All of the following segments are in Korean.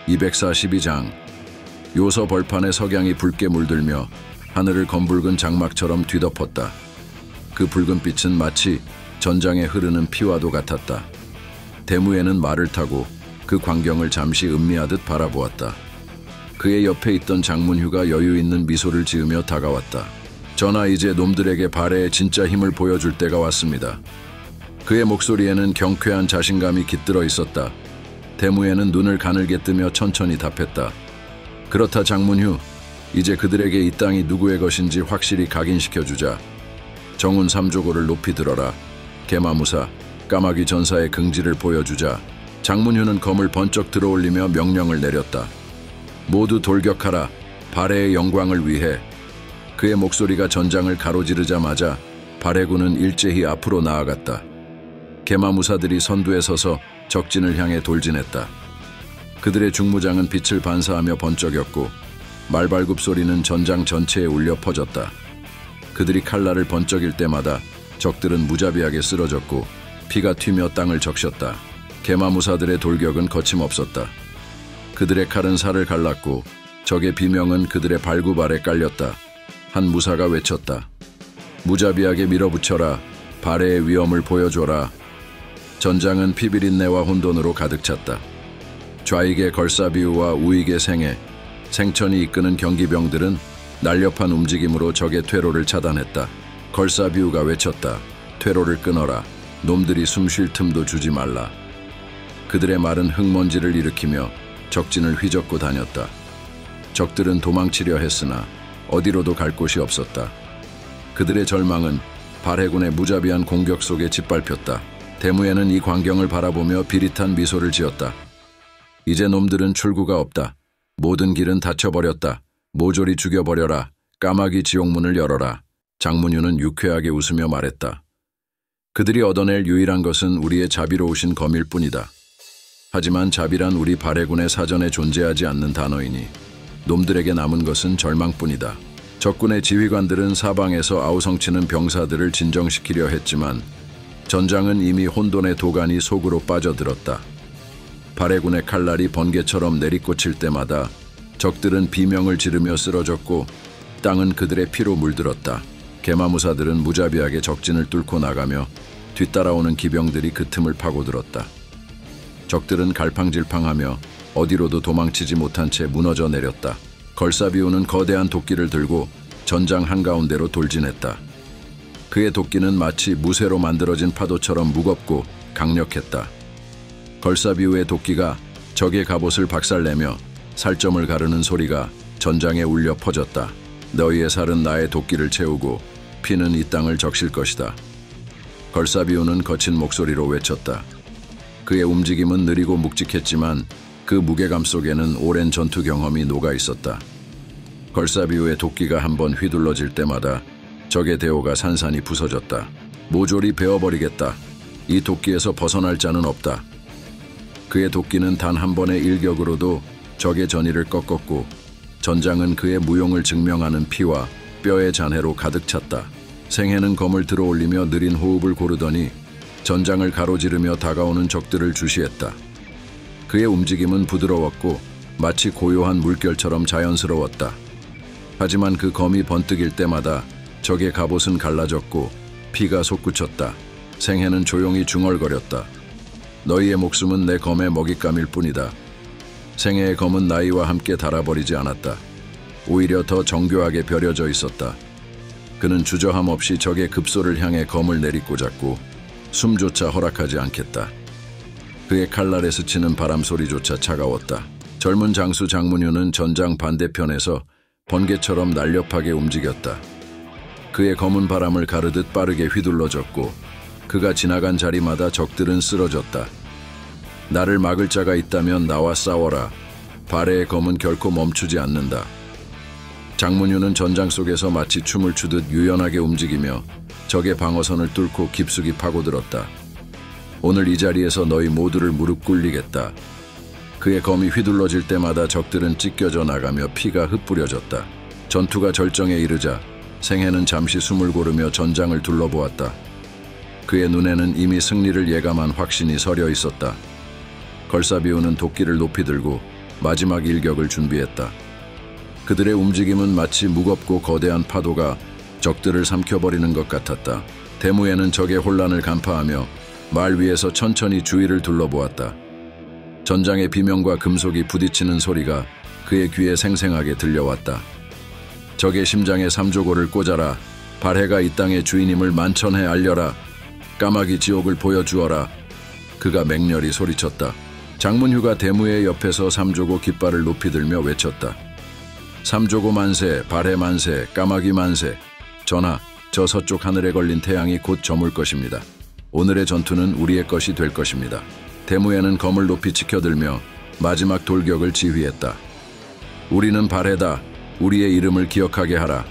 242장. 요서 벌판에 석양이 붉게 물들며 하늘을 검붉은 장막처럼 뒤덮었다. 그 붉은 빛은 마치 전장에 흐르는 피와도 같았다. 대무에는 말을 타고 그 광경을 잠시 음미하듯 바라보았다. 그의 옆에 있던 장문휴가 여유 있는 미소를 지으며 다가왔다. 전하, 이제 놈들에게 발해의 진짜 힘을 보여줄 때가 왔습니다. 그의 목소리에는 경쾌한 자신감이 깃들어 있었다. 대무에는 눈을 가늘게 뜨며 천천히 답했다. 그렇다 장문휴, 이제 그들에게 이 땅이 누구의 것인지 확실히 각인시켜주자. 정운 삼조고를 높이 들어라. 개마무사, 까마귀 전사의 긍지를 보여주자. 장문휴는 검을 번쩍 들어올리며 명령을 내렸다. 모두 돌격하라. 발해의 영광을 위해. 그의 목소리가 전장을 가로지르자마자 발해군은 일제히 앞으로 나아갔다. 개마무사들이 선두에 서서 적진을 향해 돌진했다. 그들의 중무장은 빛을 반사하며 번쩍였고 말발굽 소리는 전장 전체에 울려 퍼졌다. 그들이 칼날을 번쩍일 때마다 적들은 무자비하게 쓰러졌고 피가 튀며 땅을 적셨다. 개마무사들의 돌격은 거침없었다. 그들의 칼은 살을 갈랐고 적의 비명은 그들의 발굽 아래 깔렸다. 한 무사가 외쳤다. 무자비하게 밀어붙여라. 발해의 위엄을 보여줘라. 전장은 피비린내와 혼돈으로 가득 찼다. 좌익의 걸사비우와 우익의 생해, 생천이 이끄는 경기병들은 날렵한 움직임으로 적의 퇴로를 차단했다. 걸사비우가 외쳤다. 퇴로를 끊어라. 놈들이 숨 쉴 틈도 주지 말라. 그들의 말은 흙먼지를 일으키며 적진을 휘젓고 다녔다. 적들은 도망치려 했으나 어디로도 갈 곳이 없었다. 그들의 절망은 발해군의 무자비한 공격 속에 짓밟혔다. 대무에는 이 광경을 바라보며 비릿한 미소를 지었다. 이제 놈들은 출구가 없다. 모든 길은 닫혀버렸다. 모조리 죽여버려라. 까마귀 지옥문을 열어라. 장문휴는 유쾌하게 웃으며 말했다. 그들이 얻어낼 유일한 것은 우리의 자비로우신 검일 뿐이다. 하지만 자비란 우리 발해군의 사전에 존재하지 않는 단어이니 놈들에게 남은 것은 절망뿐이다. 적군의 지휘관들은 사방에서 아우성치는 병사들을 진정시키려 했지만 전장은 이미 혼돈의 도가니 속으로 빠져들었다. 발해군의 칼날이 번개처럼 내리꽂힐 때마다 적들은 비명을 지르며 쓰러졌고 땅은 그들의 피로 물들었다. 개마무사들은 무자비하게 적진을 뚫고 나가며 뒤따라오는 기병들이 그 틈을 파고들었다. 적들은 갈팡질팡하며 어디로도 도망치지 못한 채 무너져 내렸다. 걸사비우는 거대한 도끼를 들고 전장 한가운데로 돌진했다. 그의 도끼는 마치 무쇠로 만들어진 파도처럼 무겁고 강력했다. 걸사비우의 도끼가 적의 갑옷을 박살내며 살점을 가르는 소리가 전장에 울려 퍼졌다. 너희의 살은 나의 도끼를 채우고 피는 이 땅을 적실 것이다. 걸사비우는 거친 목소리로 외쳤다. 그의 움직임은 느리고 묵직했지만 그 무게감 속에는 오랜 전투 경험이 녹아 있었다. 걸사비우의 도끼가 한번 휘둘러질 때마다 적의 대오가 산산이 부서졌다. 모조리 베어버리겠다. 이 도끼에서 벗어날 자는 없다. 그의 도끼는 단 한 번의 일격으로도 적의 전의를 꺾었고 전장은 그의 무용을 증명하는 피와 뼈의 잔해로 가득 찼다. 생해는 검을 들어올리며 느린 호흡을 고르더니 전장을 가로지르며 다가오는 적들을 주시했다. 그의 움직임은 부드러웠고 마치 고요한 물결처럼 자연스러웠다. 하지만 그 검이 번뜩일 때마다 적의 갑옷은 갈라졌고 피가 솟구쳤다. 생해는 조용히 중얼거렸다. 너희의 목숨은 내 검의 먹잇감일 뿐이다. 생해의 검은 나이와 함께 닳아버리지 않았다. 오히려 더 정교하게 벼려져 있었다. 그는 주저함 없이 적의 급소를 향해 검을 내리꽂았고 숨조차 허락하지 않겠다. 그의 칼날에 스치는 바람 소리조차 차가웠다. 젊은 장수 장문휴는 전장 반대편에서 번개처럼 날렵하게 움직였다. 그의 검은 바람을 가르듯 빠르게 휘둘러졌고 그가 지나간 자리마다 적들은 쓰러졌다. 나를 막을 자가 있다면 나와 싸워라. 발해의 검은 결코 멈추지 않는다. 장문휴는 전장 속에서 마치 춤을 추듯 유연하게 움직이며 적의 방어선을 뚫고 깊숙이 파고들었다. 오늘 이 자리에서 너희 모두를 무릎 꿇리겠다. 그의 검이 휘둘러질 때마다 적들은 찢겨져 나가며 피가 흩뿌려졌다. 전투가 절정에 이르자 생해는 잠시 숨을 고르며 전장을 둘러보았다. 그의 눈에는 이미 승리를 예감한 확신이 서려 있었다. 걸사비우는 도끼를 높이 들고 마지막 일격을 준비했다. 그들의 움직임은 마치 무겁고 거대한 파도가 적들을 삼켜버리는 것 같았다. 대무에는 적의 혼란을 간파하며 말 위에서 천천히 주위를 둘러보았다. 전장의 비명과 금속이 부딪히는 소리가 그의 귀에 생생하게 들려왔다. 적의 심장에 삼조고를 꽂아라. 발해가 이 땅의 주인임을 만천해 알려라. 까마귀 지옥을 보여주어라. 그가 맹렬히 소리쳤다. 장문휴가 대무의 옆에서 삼조고 깃발을 높이 들며 외쳤다. 삼조고 만세, 발해 만세, 까마귀 만세. 전하, 저 서쪽 하늘에 걸린 태양이 곧 저물 것입니다. 오늘의 전투는 우리의 것이 될 것입니다. 대무에는 검을 높이 치켜들며 마지막 돌격을 지휘했다. 우리는 발해다. 우리의 이름을 기억하게 하라.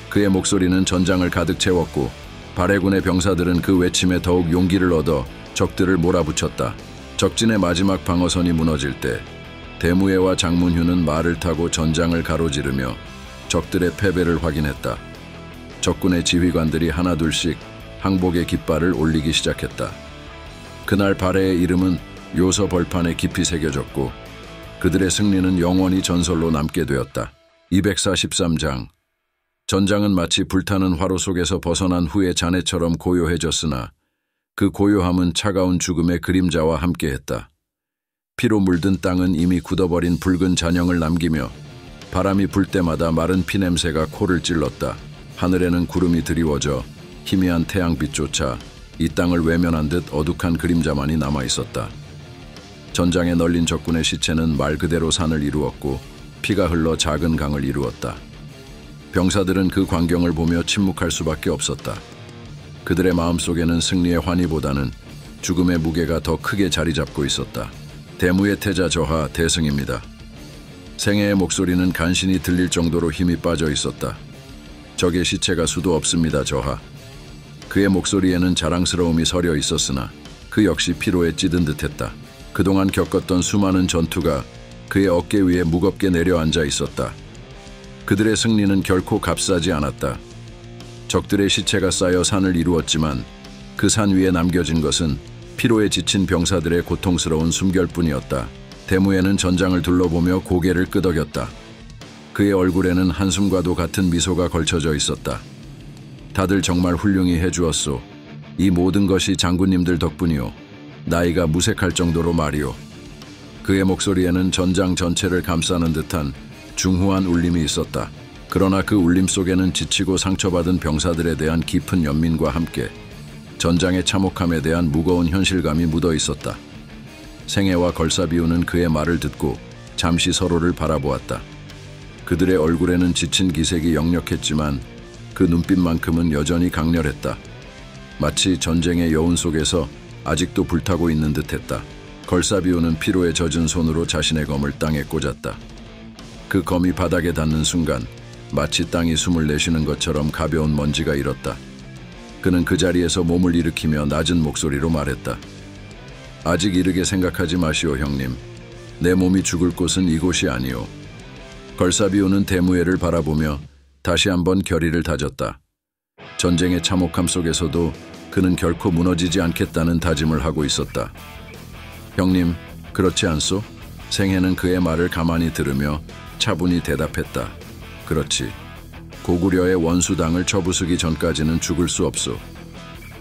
그의 목소리는 전장을 가득 채웠고 발해군의 병사들은 그 외침에 더욱 용기를 얻어 적들을 몰아붙였다. 적진의 마지막 방어선이 무너질 때 대무해와 장문휴는 말을 타고 전장을 가로지르며 적들의 패배를 확인했다. 적군의 지휘관들이 하나둘씩 항복의 깃발을 올리기 시작했다. 그날 발해의 이름은 요서 벌판에 깊이 새겨졌고 그들의 승리는 영원히 전설로 남게 되었다. 243장. 전장은 마치 불타는 화로 속에서 벗어난 후의 잔해처럼 고요해졌으나 그 고요함은 차가운 죽음의 그림자와 함께했다. 피로 물든 땅은 이미 굳어버린 붉은 잔영을 남기며 바람이 불 때마다 마른 피냄새가 코를 찔렀다. 하늘에는 구름이 드리워져 희미한 태양빛조차 이 땅을 외면한 듯 어둑한 그림자만이 남아있었다. 전장에 널린 적군의 시체는 말 그대로 산을 이루었고 피가 흘러 작은 강을 이루었다. 병사들은 그 광경을 보며 침묵할 수밖에 없었다. 그들의 마음속에는 승리의 환희보다는 죽음의 무게가 더 크게 자리 잡고 있었다. 대무의 태자 저하 대승입니다. 생애의 목소리는 간신히 들릴 정도로 힘이 빠져 있었다. 적의 시체가 수도 없습니다, 저하. 그의 목소리에는 자랑스러움이 서려 있었으나 그 역시 피로에 찌든 듯했다. 그동안 겪었던 수많은 전투가 그의 어깨 위에 무겁게 내려앉아 있었다. 그들의 승리는 결코 값싸지 않았다. 적들의 시체가 쌓여 산을 이루었지만 그 산 위에 남겨진 것은 피로에 지친 병사들의 고통스러운 숨결뿐이었다. 대무에는 전장을 둘러보며 고개를 끄덕였다. 그의 얼굴에는 한숨과도 같은 미소가 걸쳐져 있었다. 다들 정말 훌륭히 해주었소. 이 모든 것이 장군님들 덕분이오. 나이가 무색할 정도로 말이오. 그의 목소리에는 전장 전체를 감싸는 듯한 중후한 울림이 있었다. 그러나 그 울림 속에는 지치고 상처받은 병사들에 대한 깊은 연민과 함께 전장의 참혹함에 대한 무거운 현실감이 묻어 있었다. 생애와 걸사비우는 그의 말을 듣고 잠시 서로를 바라보았다. 그들의 얼굴에는 지친 기색이 역력했지만 그 눈빛만큼은 여전히 강렬했다. 마치 전쟁의 여운 속에서 아직도 불타고 있는 듯했다. 걸사비우는 피로에 젖은 손으로 자신의 검을 땅에 꽂았다. 그 검이 바닥에 닿는 순간 마치 땅이 숨을 내쉬는 것처럼 가벼운 먼지가 일었다. 그는 그 자리에서 몸을 일으키며 낮은 목소리로 말했다. 아직 이르게 생각하지 마시오, 형님. 내 몸이 죽을 곳은 이곳이 아니오. 걸사비우는 대무해를 바라보며 다시 한번 결의를 다졌다. 전쟁의 참혹함 속에서도 그는 결코 무너지지 않겠다는 다짐을 하고 있었다. 형님, 그렇지 않소? 생해는 그의 말을 가만히 들으며 차분히 대답했다. 그렇지. 고구려의 원수당을 쳐부수기 전까지는 죽을 수 없소.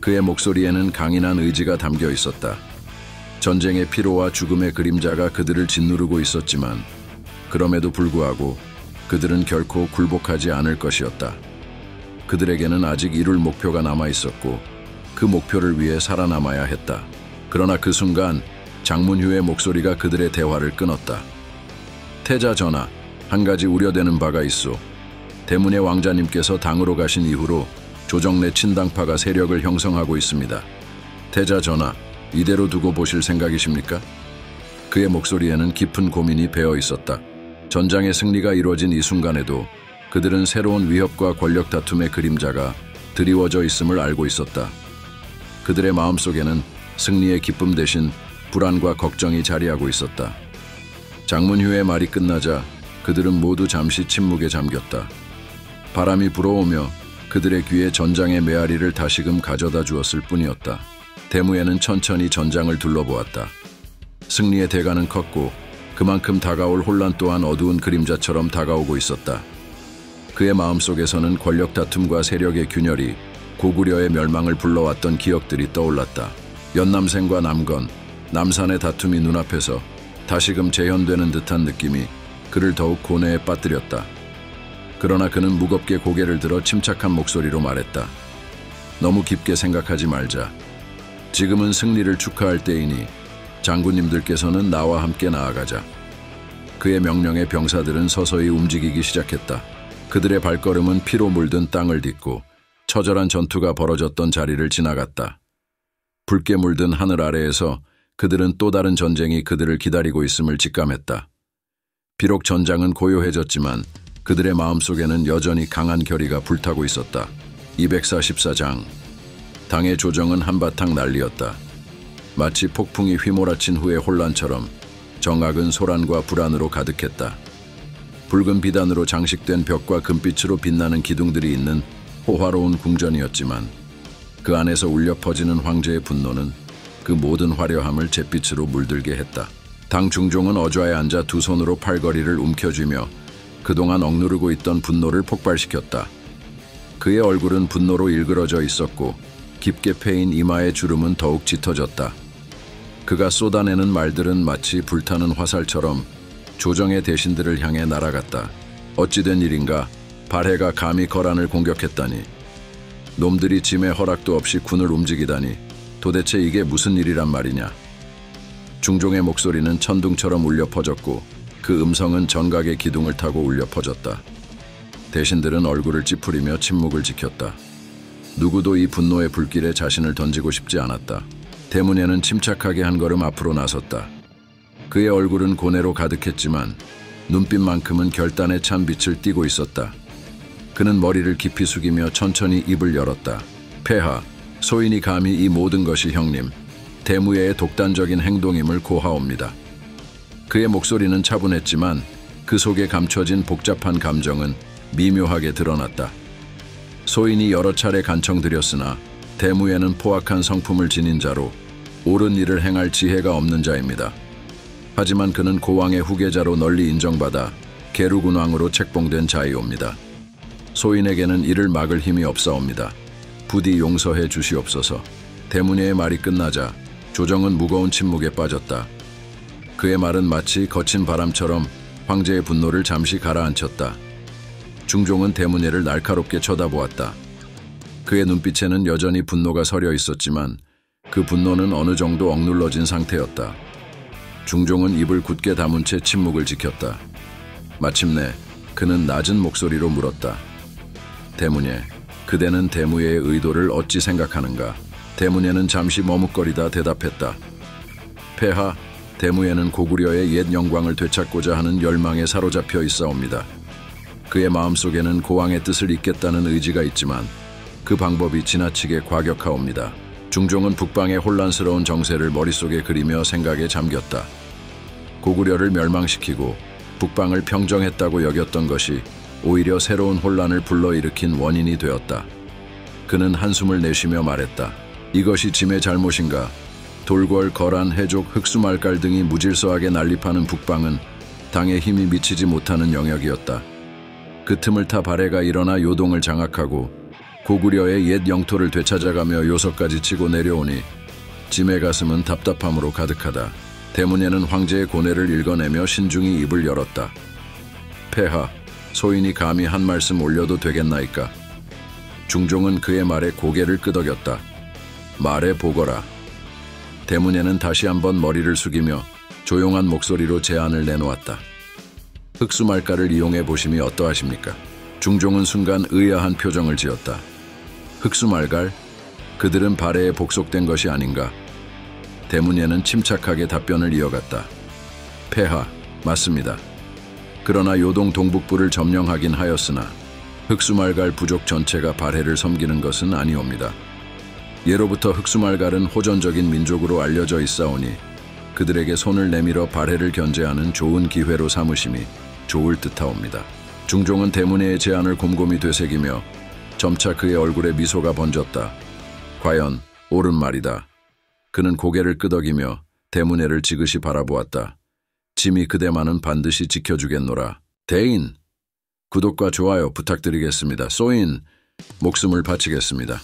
그의 목소리에는 강인한 의지가 담겨 있었다. 전쟁의 피로와 죽음의 그림자가 그들을 짓누르고 있었지만 그럼에도 불구하고 그들은 결코 굴복하지 않을 것이었다. 그들에게는 아직 이룰 목표가 남아 있었고 그 목표를 위해 살아남아야 했다. 그러나 그 순간 장문휴의 목소리가 그들의 대화를 끊었다. 태자 전하, 한 가지 우려되는 바가 있소. 대문의 왕자님께서 당으로 가신 이후로 조정 내 친당파가 세력을 형성하고 있습니다. 태자 전하, 이대로 두고 보실 생각이십니까? 그의 목소리에는 깊은 고민이 배어 있었다. 전장의 승리가 이루어진 이 순간에도 그들은 새로운 위협과 권력 다툼의 그림자가 드리워져 있음을 알고 있었다. 그들의 마음속에는 승리의 기쁨 대신 불안과 걱정이 자리하고 있었다. 장문휴의 말이 끝나자 그들은 모두 잠시 침묵에 잠겼다. 바람이 불어오며 그들의 귀에 전장의 메아리를 다시금 가져다 주었을 뿐이었다. 대무해는 천천히 전장을 둘러보았다. 승리의 대가는 컸고 그만큼 다가올 혼란 또한 어두운 그림자처럼 다가오고 있었다. 그의 마음속에서는 권력 다툼과 세력의 균열이 고구려의 멸망을 불러왔던 기억들이 떠올랐다. 연남생과 남건, 남산의 다툼이 눈앞에서 다시금 재현되는 듯한 느낌이 그를 더욱 고뇌에 빠뜨렸다. 그러나 그는 무겁게 고개를 들어 침착한 목소리로 말했다. 너무 깊게 생각하지 말자. 지금은 승리를 축하할 때이니 장군님들께서는 나와 함께 나아가자. 그의 명령에 병사들은 서서히 움직이기 시작했다. 그들의 발걸음은 피로 물든 땅을 딛고 처절한 전투가 벌어졌던 자리를 지나갔다. 붉게 물든 하늘 아래에서 그들은 또 다른 전쟁이 그들을 기다리고 있음을 직감했다. 비록 전장은 고요해졌지만 그들의 마음속에는 여전히 강한 결의가 불타고 있었다. 244장. 당의 조정은 한바탕 난리였다. 마치 폭풍이 휘몰아친 후의 혼란처럼 정악은 소란과 불안으로 가득했다. 붉은 비단으로 장식된 벽과 금빛으로 빛나는 기둥들이 있는 호화로운 궁전이었지만 그 안에서 울려 퍼지는 황제의 분노는 그 모든 화려함을 잿빛으로 물들게 했다. 당 중종은 어좌에 앉아 두 손으로 팔걸이를 움켜쥐며 그동안 억누르고 있던 분노를 폭발시켰다. 그의 얼굴은 분노로 일그러져 있었고 깊게 패인 이마의 주름은 더욱 짙어졌다. 그가 쏟아내는 말들은 마치 불타는 화살처럼 조정의 대신들을 향해 날아갔다. 어찌된 일인가? 발해가 감히 거란을 공격했다니. 놈들이 짐의 허락도 없이 군을 움직이다니. 도대체 이게 무슨 일이란 말이냐? 중종의 목소리는 천둥처럼 울려 퍼졌고 그 음성은 전각의 기둥을 타고 울려 퍼졌다. 대신들은 얼굴을 찌푸리며 침묵을 지켰다. 누구도 이 분노의 불길에 자신을 던지고 싶지 않았다. 대문에는 침착하게 한 걸음 앞으로 나섰다. 그의 얼굴은 고뇌로 가득했지만 눈빛만큼은 결단에 찬 빛을 띠고 있었다. 그는 머리를 깊이 숙이며 천천히 입을 열었다. 폐하, 소인이 감히 이 모든 것이 형님, 대무예의 독단적인 행동임을 고하옵니다. 그의 목소리는 차분했지만 그 속에 감춰진 복잡한 감정은 미묘하게 드러났다. 소인이 여러 차례 간청드렸으나 대무예는 포악한 성품을 지닌 자로 옳은 일을 행할 지혜가 없는 자입니다. 하지만 그는 고왕의 후계자로 널리 인정받아 계루군왕으로 책봉된 자이옵니다. 소인에게는 이를 막을 힘이 없사옵니다. 부디 용서해 주시옵소서. 대문예의 말이 끝나자 조정은 무거운 침묵에 빠졌다. 그의 말은 마치 거친 바람처럼 황제의 분노를 잠시 가라앉혔다. 중종은 대문예를 날카롭게 쳐다보았다. 그의 눈빛에는 여전히 분노가 서려 있었지만 그 분노는 어느 정도 억눌러진 상태였다. 중종은 입을 굳게 다문 채 침묵을 지켰다. 마침내 그는 낮은 목소리로 물었다. 대문예, 그대는 대무예의 의도를 어찌 생각하는가? 대문예는 잠시 머뭇거리다 대답했다. 폐하, 대무예는 고구려의 옛 영광을 되찾고자 하는 열망에 사로잡혀 있사옵니다. 그의 마음속에는 고왕의 뜻을 잇겠다는 의지가 있지만 그 방법이 지나치게 과격하옵니다. 중종은 북방의 혼란스러운 정세를 머릿속에 그리며 생각에 잠겼다. 고구려를 멸망시키고 북방을 평정했다고 여겼던 것이 오히려 새로운 혼란을 불러일으킨 원인이 되었다. 그는 한숨을 내쉬며 말했다. 이것이 짐의 잘못인가? 돌궐, 거란, 해족, 흑수말갈 등이 무질서하게 난립하는 북방은 당의 힘이 미치지 못하는 영역이었다. 그 틈을 타 발해가 일어나 요동을 장악하고 고구려의 옛 영토를 되찾아가며 요석까지 치고 내려오니 짐의 가슴은 답답함으로 가득하다. 대문예는 황제의 고뇌를 읽어내며 신중히 입을 열었다. 폐하, 소인이 감히 한 말씀 올려도 되겠나이까? 중종은 그의 말에 고개를 끄덕였다. 말해 보거라. 대문예는 다시 한번 머리를 숙이며 조용한 목소리로 제안을 내놓았다. 흑수말가를 이용해 보심이 어떠하십니까? 중종은 순간 의아한 표정을 지었다. 흑수말갈? 그들은 발해에 복속된 것이 아닌가? 대문예는 침착하게 답변을 이어갔다. 폐하, 맞습니다. 그러나 요동 동북부를 점령하긴 하였으나 흑수말갈 부족 전체가 발해를 섬기는 것은 아니옵니다. 예로부터 흑수말갈은 호전적인 민족으로 알려져 있사오니 그들에게 손을 내밀어 발해를 견제하는 좋은 기회로 삼으심이 좋을 듯하옵니다. 중종은 대문예의 제안을 곰곰이 되새기며 점차 그의 얼굴에 미소가 번졌다. 과연 옳은 말이다. 그는 고개를 끄덕이며 대문예를 지그시 바라보았다. 짐이 그대만은 반드시 지켜주겠노라. 대인, 구독과 좋아요 부탁드리겠습니다. 쏘인, 목숨을 바치겠습니다.